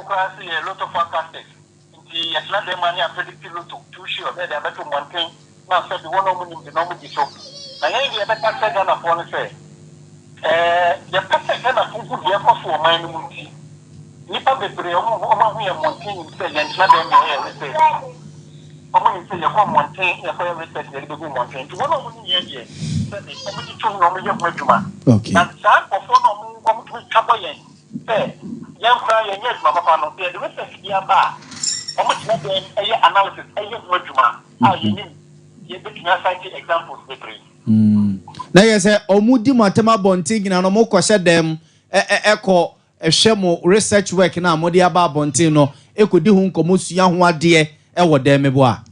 democracy a lot of forecasters. The Atlanta money are predicting to too sure that they are better maintain. Now, said the one of the normal so. And then the other factor Ghana for say, the person and a food the echo for my monkey. Nipa bebre omo hu e mountain say yentra dem e say. Omo say you come mountain you for research you go mountain. To one of you here say omo ti tun no me ye adwuma. Okay. Na san ofo no omo to chabo yen. Say yen fra yen yes papa no say the research dia ba. Omo ti na dem e analysis e ye adwuma. Ah yen ye betumi cite examples bebre. Na yes omudi matema bonti gina no mo kwhye dem eko ehwe mo research work na amode aba bonti no ekodi hu nkomo sua ho ade e wo dem mebo a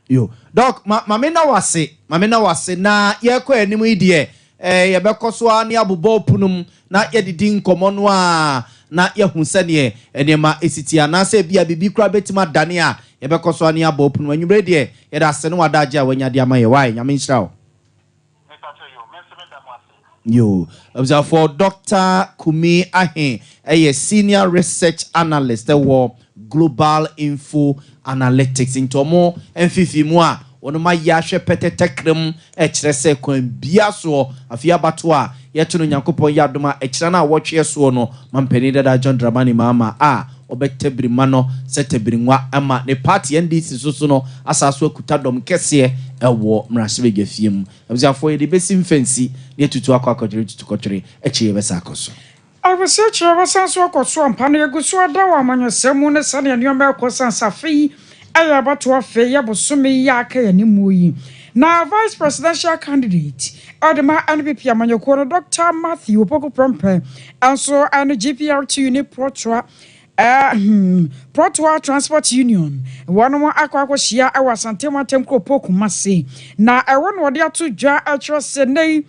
yo doc mame na wase na ye kwa anim ide ye bekoso ani abobọ punum na ye didi nkomo no a na ye hu sane enema esiti anase bia bibi kra betima dane a ye bekoso ani abobọ punum anwumre de ye da se no wadaje a wanya de amaye why nyame nhyira o. Yo, for Dr. Kumi Ahe, a senior research analyst for Global Info Analytics into more and fifi moi. One of my yashe pete tekrem echrese kwen biaso afia batwa yetu no nyankopon yadoma echrana watch yeso no mampeni da John Dramani mama Obetsebi-Lamptey no setebrinwa ama ne party NDC so no asaso akuta dom kese ewo mrasebe gefiem abzafo ye besi mfensi ne tutu akwakodre tutu kotre echi besa akoso Research so akoso ampane eguso adawa amanyosemu ne sane nneoma akosan safi ayabato afi yabosome yaka yanimuyi na vice presidential candidate Adema NPP amanyokoro Dr. Matthew Opoku Prompe also and GPR2 ni Protoa Transport Union one more akwakoshia awasantema temko poku mase na ewon wode ato dwa atro nei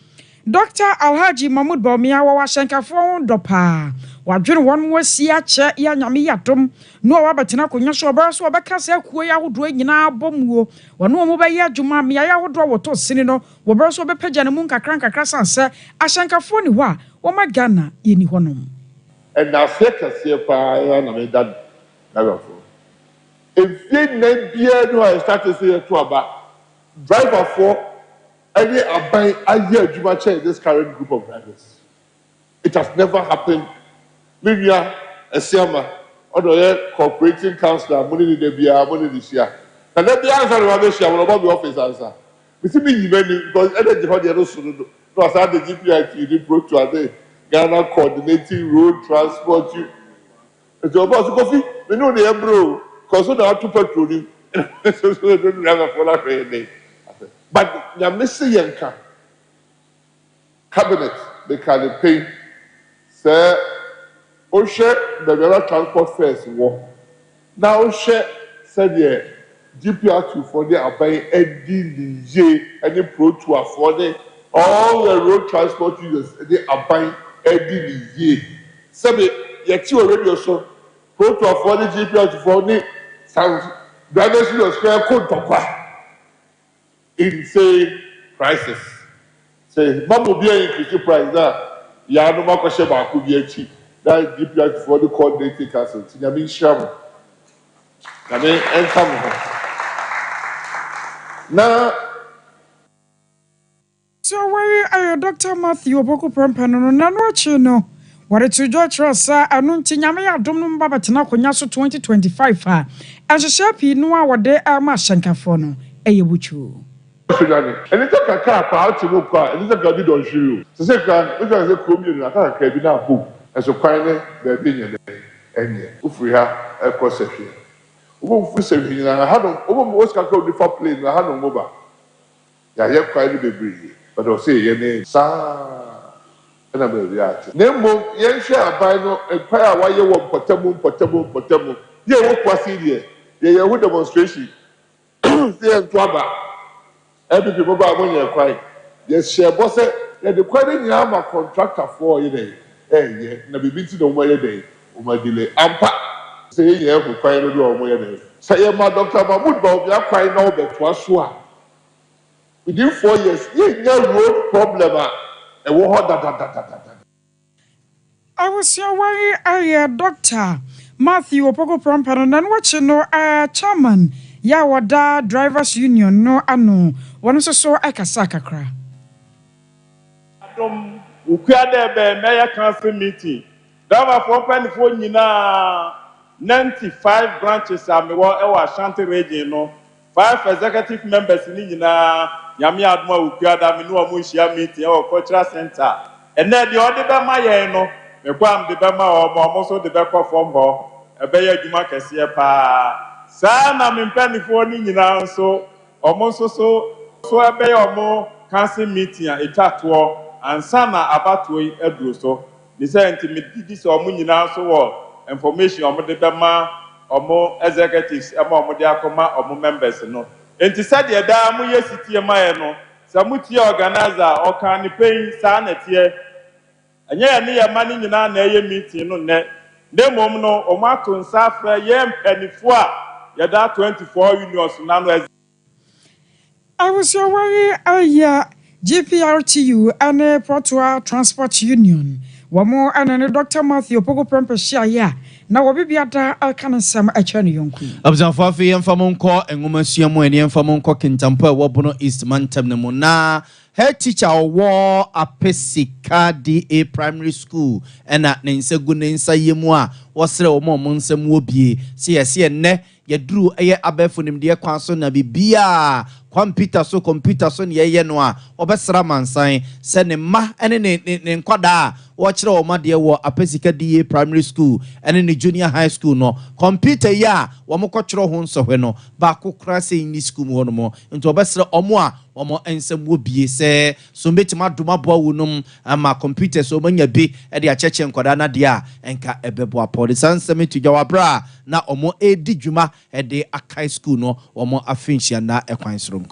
Dr. Alhaji Mahmoud Bawumia wa Washankafo dopa wadwene won mo asia che ya nyame yadom no wabetena konya so obaso obeka se akuo ya hodo nyina abomuo wono mo baye adwuma me ya hodo woto sini no wobaso obepagya ne mu nkakra sanse Ashankafo ni ho a wo magana yeni honom. And now, second, na me that never for. If you need beer, no, I start to say to about driver for any abide a year in this current group of drivers. It has never happened. Minya, a Siama, or the cooperating councillor, money the beer, money this year. And then the answer to the will about the office answer. We see me because energy for the other student, no, I said the GPI to broke to a day. Ghana coordinating road transport. It's about to coffee. We know the bro. Because we have to petrol. So we don't have a follow day. But the Mr. Yanka cabinet, they can pay. Sir, Oshe, the Ghana transport first war. Now Oshe said the GPR2 for the Abai NDJ any pro to afford all the road transport users they Abai Eddie Sabe, yet already also go to afford the GPR for the sounds drivers will square code to insane prices. Say, Mamma be increase price now. Yano Makasheba could be cheap. That GPR for the coordinating council. I mean, Sham. I mean, and come now. So where are Dr. Matthew Opoku Prompe no nanwachi no wore to George Rosa anunti nyame adom no mbaba tena konya so 2025 a ehhehye pi no a wode ama Ashankafo no eyebuchu eni to kaka pa ati no kwa eni to gadi don shiru se kan we kan se komi no aka ka bi na bo eso kwan ne be bi nye enye ufuri ha ekosehwe obo fu sehwe na ha no obo mo ska ka odi fa plane na ha no moba ya ye kwan ni bebre but I say ye ne sa na be react nemo ye hwe aban no empire wa ye wo potamu ye wo kwasi de ye wo demonstration say en to aba every people ba mo ye kwai ye share bo say ye de kwari nya ma contractor for ye dey ye na bibi ti no mo ye dey o ma delay ampa say ye ko kwai no do o mo ye dey say ye ma Dr. Mahmoud Bawumia kwai na obeto aso a within 4 years, you have road problem. I was your way, I Dr. Matthew Opoku Prompe, and then what you know, chairman, Yawada Drivers Union, no, I know, one so Ekasaka cra. Ukuada be mayor council meeting. Dama for penny for 95 branches are me wa Ashanti region no. 5 executive members in Yami Adma Ukuada Minua Mushia meeting or cultural center. And then the other Bama no, me kwam the Bama or also the Beko from Bo, a Bayer Juma Cassia pa. Sana min penny for Nina so almost so a bay or more council meeting a tatuo. And sana abatwe edro so they say intimidate this or nyina so what information omo de bema omo executives omo de akoma omo members no enti said the da mu yesiti ma ye no samuti organizer o kan pay sa na tie anya ne ye ma nyina na ye meeting no ne demom no omo ato nsa fra ye mpanifo a ye da 24 unions na no I was your way GPRTU and Portua Transport Union. One more and Dr. Matthew Pogo Prempeshia. Now, we be at Alcanisam a Chani Yonku. Observe Fafi and Famonco and Woman Siamu and Famonco in Tampa, Wabono East Mantamna. Her teacher war a Pesika DA Primary School and at Nancy Gunensa Yemua was there more Monsem Wobi. See, ne, ye drew a abefunim dear Quanson Nabibia. Computer so ye noa obesra mansan se ne ma ene ne nkwada wo kire o ma de wo Apesika DA Primary School ene ne Junior High School no computer ya wo mo kwotro ho nsohwe no ba kokra se ni school mo no mo nti obesra omo a omo ensem wo bie se so metima doma bo wonum ama computer so manya bi e de acheche nkwada na de a enka ebebo apode sansem to jawabra na omo edi dwuma e de akai school no omo afinchia na ekwan sro.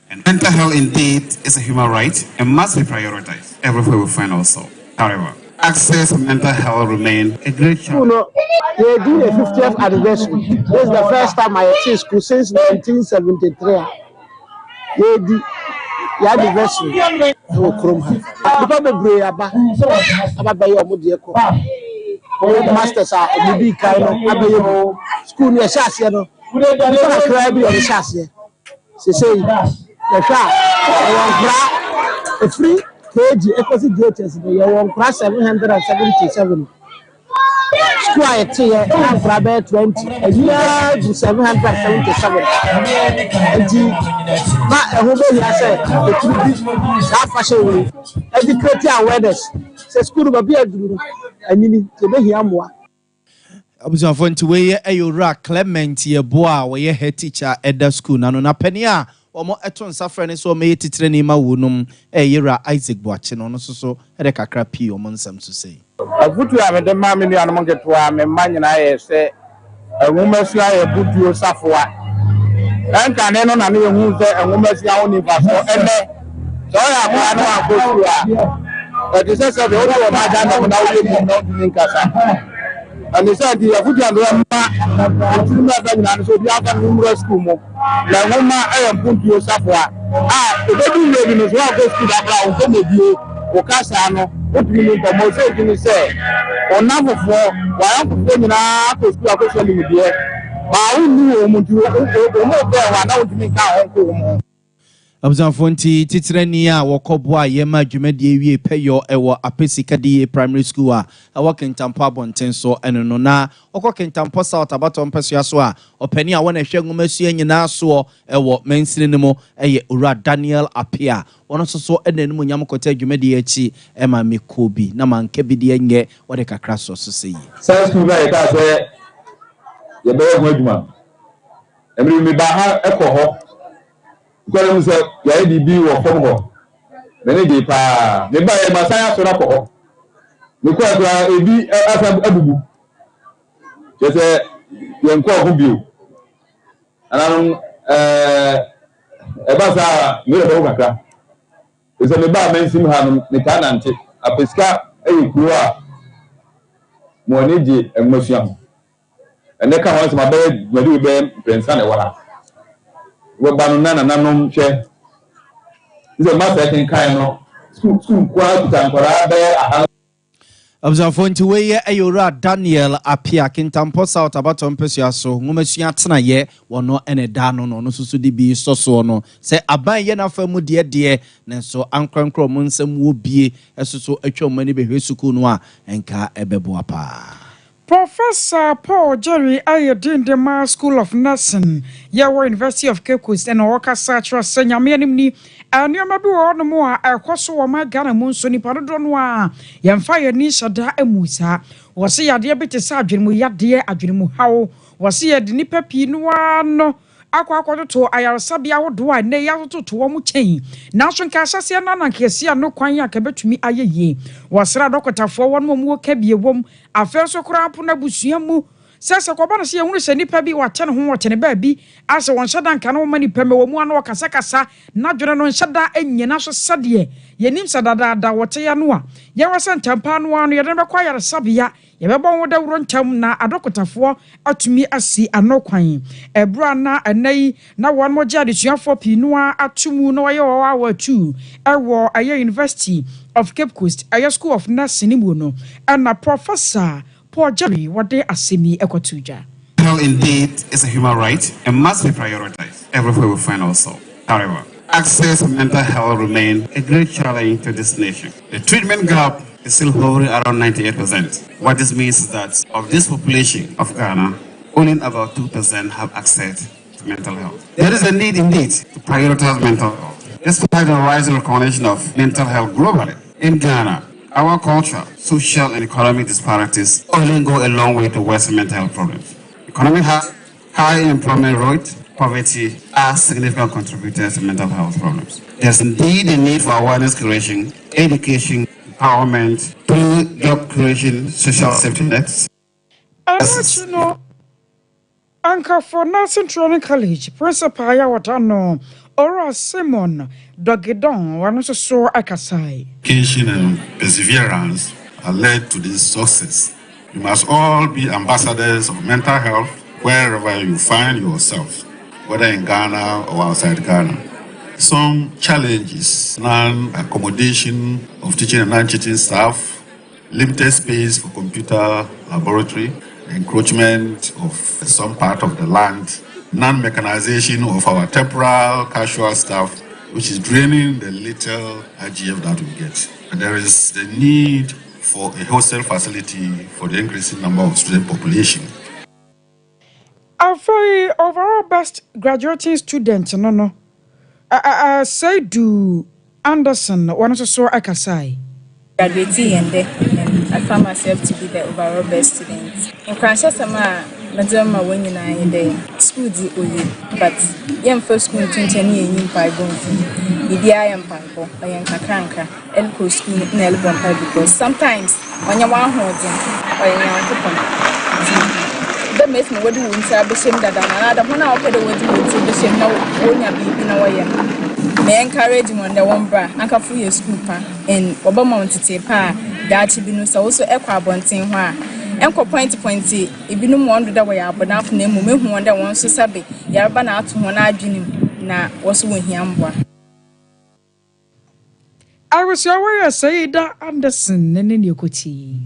And mental health indeed is a human right and must be prioritized everywhere we find ourselves. However, access to mental health remains a great challenge. We're doing a 50th anniversary. This is the first time I attend school since 1973. The anniversary. Masters are maybe kind of school near Shasia. Say, the car, a free KG, opposite gators, you won't cross 777. Square tier, and grab 20, a year to 777. And a woman has said, that fashion way, educate awareness, says school of a beard, and you need to be here more. Observe for to way a Clement ye boa where ye head teacher at the school nano na penia or more eton suffering so may titreni ma wunum a yera Isaac watching on so a crappy or monsam to say. I put you have the mammy and among it to a man and I say a woman's lie a put you suffer. And can any on a woman's only for and so I know but this is the only madam now you not in Casa. And they said the Abuja so the other numerous school. La woman I am put you suffer. The baby living is one of those people that are on the Ocasano, what do you mean for Moses? You say, or number 4, why I'm going to school officially with you. But I knew you there. Observe Fonti Titrenia Wakobwa Yema Jumedi Payo Ewa Apesika DA Primary School a work in Tampa Bontenso and Nona Oko in Tampa South Abaton Pessoa or Penny I want to share Mercy and Naso Ewa main cinema Ura Daniel Apia one also so and then Munyamokote Jumedi Emma Mikobi Naman Kebidi what a crasso to see. Sounds like that you better wait, man. Every me baha echo. Because say ya bibi wo fongo me ne dey pa me ba e masaya so na ko me ko akura ebi asa abubu je say yen ko ho bio anan e ba sa me do kakra e say me ba mensim ha no me ka nante Apesika e kuro a mo ne di emosua ho ene ka ho se ma ba madu be prensa na wala we banana nanom hwe is a master can kind of school quite tankora be Observe nti we ye ayora Daniel Apia Kintampo South abatom pesia so ngomasua tena ye wono ene da no no susu di bi soso no se aban ye na fa mu de nenso ankrankro mu nsem wo bie esoso atwa mani behwe suku no a enka ebeboa pa. Professor Paul Jerry Ayedindema School of Nursing, Yawa University of Cape Coast, and Oka Satra Senyamianimni, and Yamabu on more, a Koso my Ghana Monsoni Paradonwa, Yamfire Nisha da Emusa, was he a diabetes surgeon, we yet dear Adrimu How, was he a Dinipa Pinuano. Akwa to ayarasabia wo do a ne ya to wo chain naso nka asase na na kesi no kwan ya ka betumi ayeye wasra dokotafo won mo ka bie wom afenso kura po na busua mu sese ko ba no se ehunu se nipa bi wate ne ho wote ne ba bi ase won hyada nka no mani peme wo mu ano kasa kasa na dwene no hyada anyina so sade yenim sadada da wote ya no a ye wasa ntampa no ano ye ne bekwa ayarasabia yebebon wo da wuro ntam na adokotafo atumi asi anokwan ebra na anai na won mo jade suafo pinua atumu no ye wa wa tu ewo aye University of Cape Coast aye School of Nursing mu no na Professor Paul Jerry wade asemi ekotuja. Health indeed is a human right and must be prioritized everywhere we find ourselves. However, access to mental health remains a great challenge to this nation. The treatment gap is still hovering around 98%. What this means is that of this population of Ghana, only about 2% have access to mental health. There is a need indeed to prioritize mental health. Despite the rising recognition of mental health globally, in Ghana, our culture, social and economic disparities only go a long way to worsen mental health problems. Economic high employment rate, poverty are significant contributors to mental health problems. There's indeed a need for awareness creation, education, empowerment, job creation, social safety nets. I want you know, Anchor for Nursing Training College, Principal Yawatano, Ora Simon, Dogidon, one also saw Akasai. Education and perseverance are led to this success. You must all be ambassadors of mental health wherever you find yourself, whether in Ghana or outside Ghana. Some challenges: non-accommodation of teaching and non-teaching staff, limited space for computer laboratory, encroachment of some part of the land, non-mechanization of our temporal casual staff, which is draining the little IGF that we get. And there is the need for a hostel facility for the increasing number of student population. A very overall best graduating student, say do Anderson, one also saw Akasai. Graduating and I found myself to be the overall best student. In Kansas, Madam, when you are in the school, but young first school 20 years in Bible. Maybe I am Panko, I am Kakranka, and co school in Elbon because sometimes when you are holding or you are that makes me what do you say? That another one out of the way to the same now, when you be in a way. May encourage you on the one bra, and can free your school and Obama to take pa, that you be no also equabonting. Enko point ibinu mo ndo da wa ya abona afo na emu mehu won da won so sabe yarba na ato ho na adwenim na woso wo hiamboa. I was aware Saida Anderson nene ne ekoti.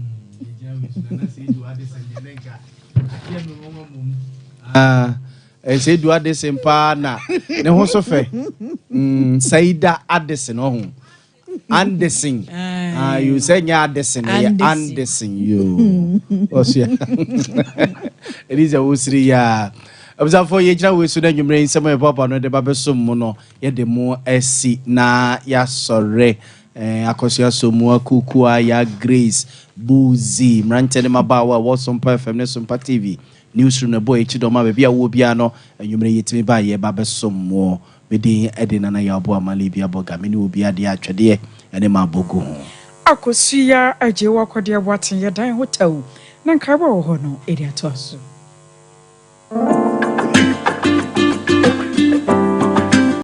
Saidu Addison pa na ne ho so fe. Saida Addison ho. Anderson. You say Anderson. Anderson, you. It is a wusri ya. Observe for ye jira we so na nwumre nsem e papa no de ba besom mu no ye de mo esi na ya sore akosia so mu akukua ya Grace Buzi mrantene mabawa wo Sompa FM ne Sompa TV newsroom na boy chidoma be bia wo bia no nwumre yetimi ba ye ba besom mu bedi edina na ya bo amali bia boga meni obi ade atwede ene mabogo akosia aje wakode waten ye dan hotel na nkaba wo ho no area to aso.